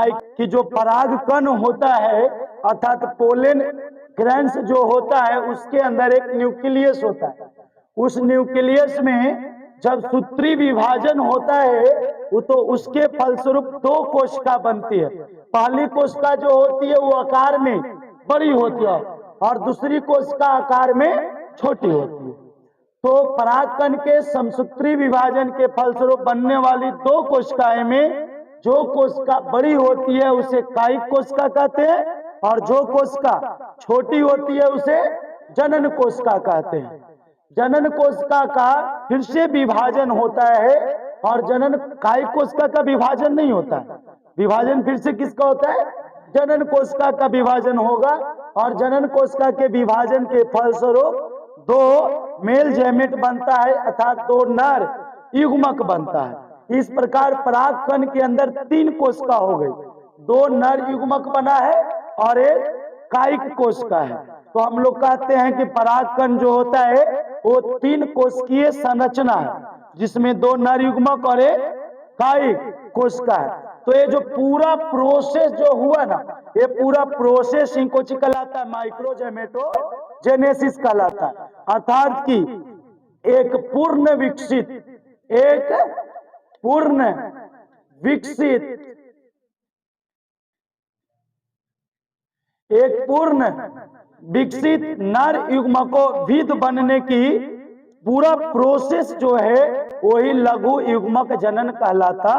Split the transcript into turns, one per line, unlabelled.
कि जो परागकण होता है अर्थात पोलन ग्रैंस जो होता है उसके अंदर एक न्यूक्लियस होता है। उस न्यूक्लियस में जब सूत्री विभाजन होता है वो तो उसके फलस्वरूप दो कोशिका बनती है। पहली कोशिका जो होती है वो आकार में बड़ी होती है और दूसरी कोशिका आकार में छोटी होती है। तो परागकण के समसूत्री विभाजन के फलस्वरूप बनने वाली दो कोशिकाएं में जो कोशिका बड़ी होती है उसे कायिक कोशिका कहते हैं और जो कोशिका छोटी होती है उसे जनन कोशिका कहते हैं। जनन कोशिका का फिर से विभाजन होता है और जनन कायिक कोशिका का विभाजन नहीं होता है। विभाजन फिर से किसका होता है? जनन कोशिका का विभाजन होगा और जनन कोशिका के विभाजन के फलस्वरूप दो मेल गैमेट बनता है अर्थात दो नर युग्मक बनता है। इस प्रकार परागकण के अंदर तीन कोशिका हो गई, दो नर युग्मक बना है और एक कायिक कोशिका है। तो हम लोग कहते हैं कि परागकण जो होता है वो तीन कोशिकीय संरचना है जिसमें दो नर युग्मक और एक कायिक कोशिका है। तो ये जो पूरा प्रोसेस जो हुआ ना, ये पूरा प्रोसेस इनको कहलाता है माइक्रोगैमेटोजेनेसिस कहलाता है। अर्थात कि एक पूर्ण विकसित नर युग्मकों बनने की पूरा प्रोसेस जो है वही लघु युग्मक जनन कहलाता